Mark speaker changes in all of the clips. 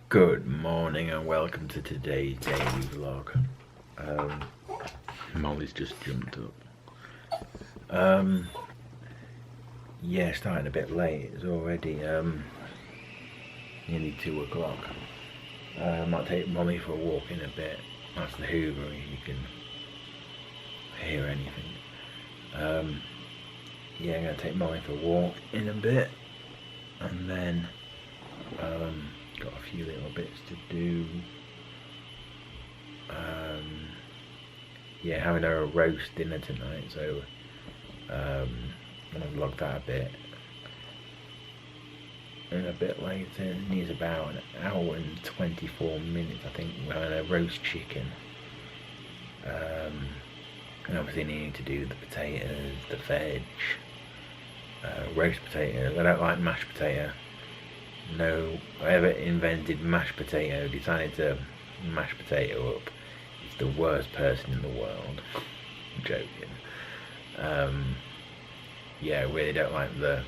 Speaker 1: Good morning and welcome to today's daily vlog. Molly's just jumped up. Yeah, starting a bit late. It's already nearly 2 o'clock. I might take Molly for a walk in a bit. That's the Hoover if you can hear anything. Yeah, I'm going to take Molly for a walk in a bit, and then got a few little bits to do. Yeah, having a roast dinner tonight, so I'm gonna vlog that a bit. And a bit later, it needs about an hour and 24 minutes, I think. We're having a roast chicken. And obviously need to do the potatoes, the veg, roast potatoes. I don't like mashed potato. No, whoever invented mashed potato decided to mash potato up. It's the worst person in the world. I'm joking. Yeah, I really don't like I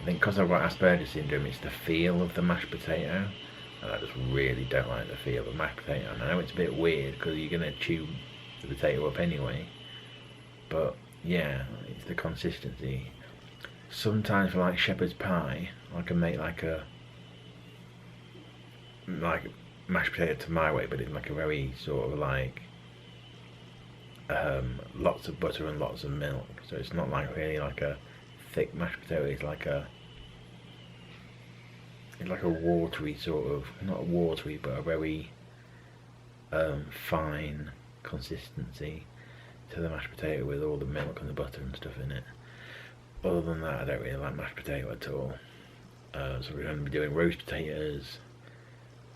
Speaker 1: think because I've got Asperger's syndrome, it's the feel of the mashed potato. And I just really don't like the feel of mashed potato. And I know it's a bit weird because you're going to chew the potato up anyway. But yeah, it's the consistency. Sometimes for like shepherd's pie, I can make like mashed potato to my way, but it's like a very sort of like lots of butter and lots of milk, so it's not like really like a thick mashed potato. It's like a watery sort of, not watery, but a very fine consistency to the mashed potato with all the milk and the butter and stuff in it. Other than that, I don't really like mashed potato at all. So we're going to be doing roast potatoes.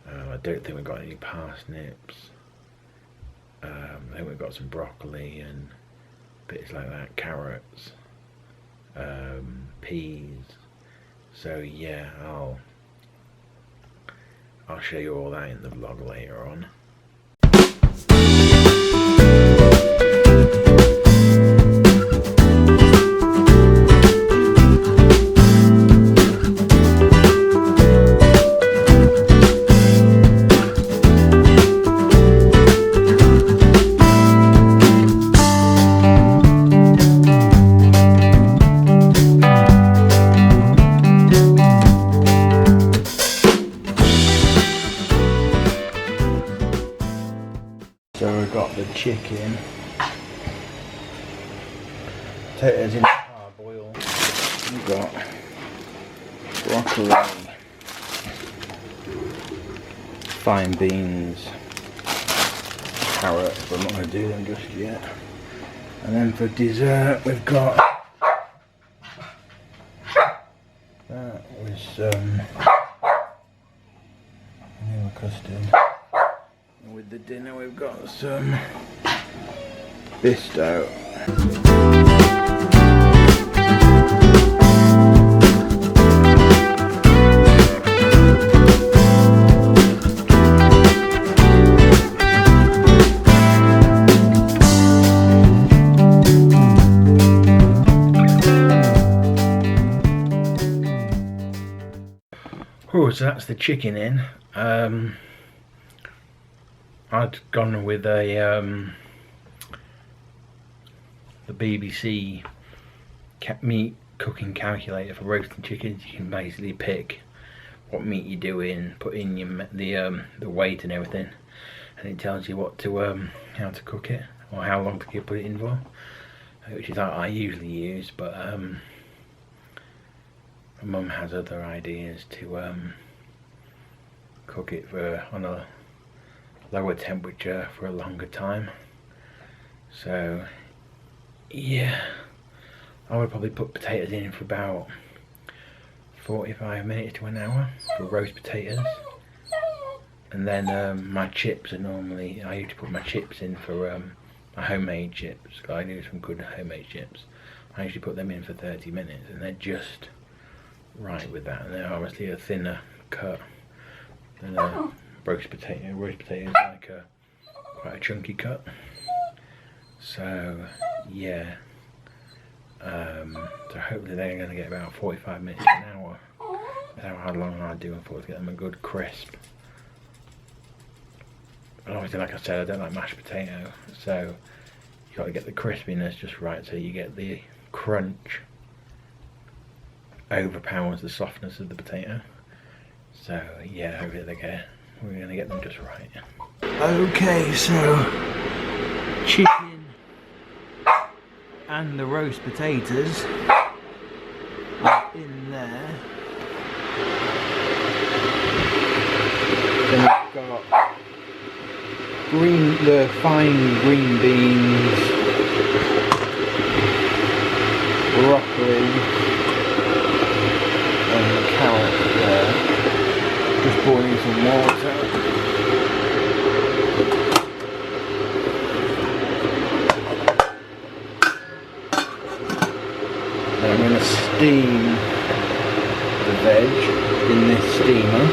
Speaker 1: I don't think we've got any parsnips. I think we've got some broccoli and bits like that, carrots, peas. So yeah, I'll show you all that in the vlog later on. So we've got the chicken, potatoes in the parboil, we've got broccoli, fine beans, carrots, but I'm not going to do them just yet. And then for dessert we've got that with some vanilla custard. With the dinner we've got some bisto. Oh, so that's the chicken in. I'd gone with the BBC meat cooking calculator for roasting chickens. You can basically pick what meat you're doing, put in the weight and everything, and it tells you what to how to cook it or how long to put it in for, which is what I usually use. But my mum has other ideas to cook it on a lower temperature for a longer time. So yeah, I would probably put potatoes in for about 45 minutes to an hour for roast potatoes. And then my chips are normally, I usually put my chips in for my homemade chips. I do some good homemade chips. I usually put them in for 30 minutes and they're just right with that. And they're obviously a thinner cut than a roast potato. Roast potato is like quite a chunky cut. So yeah, so hopefully they're going to get about 45 minutes to an hour. That's how long I do for to get them a good crisp And obviously, like I said, I don't like mashed potato, so you got to get the crispiness just right, so you get the crunch overpowers the softness of the potato. So yeah, hopefully we're gonna get them just right. Okay, so chicken and the roast potatoes are in there. Then we've got the fine green beans, broccoli, and the carrot there. Just boiling some water. Then I'm going to steam the veg in this steamer.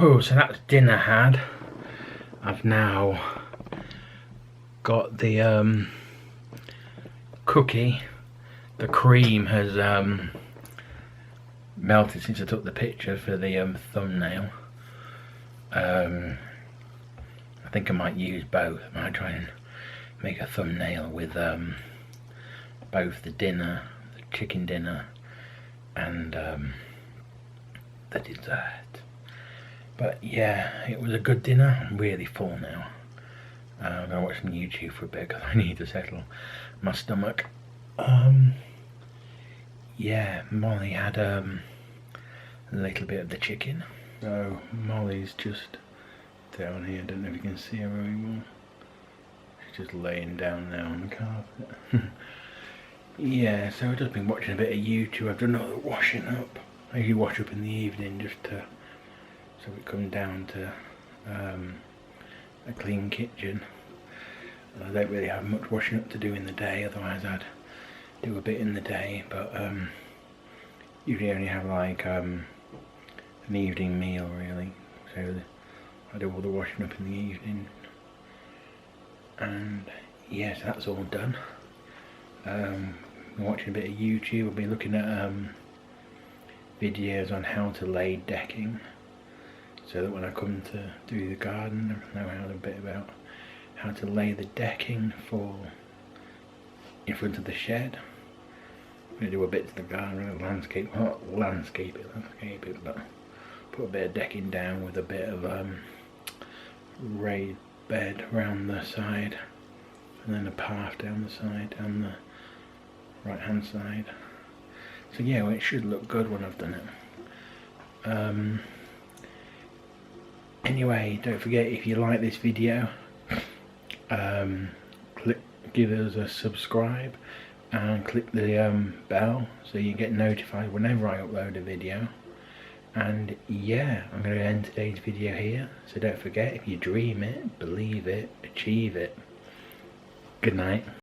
Speaker 1: Oh, so that's dinner had. I've now got the cookie. The cream has melted since I took the picture for the thumbnail. I think I might use both. I might try and make a thumbnail with both the dinner, the chicken dinner, and the dessert. But yeah, it was a good dinner. I'm really full now. I'm gonna watch some YouTube for a bit because I need to settle my stomach. Yeah, Molly had a little bit of the chicken. So Molly's just down here. I don't know if you can see her very well. She's just laying down now on the carpet. Yeah, so I've just been watching a bit of YouTube. I've done all the washing up. I usually wash up in the evening just to so we come down to a clean kitchen. I don't really have much washing up to do in the day, otherwise I'd do a bit in the day, but usually only have like an evening meal really, so I do all the washing up in the evening. And yes, that's all done. I'm watching a bit of YouTube. I'll be looking at videos on how to lay decking, so that when I come to do the garden, I know a bit about how to lay the decking for in front of the shed. I'm going to do a bit to the garden, landscape it, but put a bit of decking down with a bit of raised bed around the side, and then a path down the side, down the right hand side. So yeah, well, it should look good when I've done it. Anyway, don't forget, if you like this video, give us a subscribe and click the bell so you get notified whenever I upload a video. And yeah, I'm going to end today's video here. So don't forget, if you dream it, believe it, achieve it. Good night.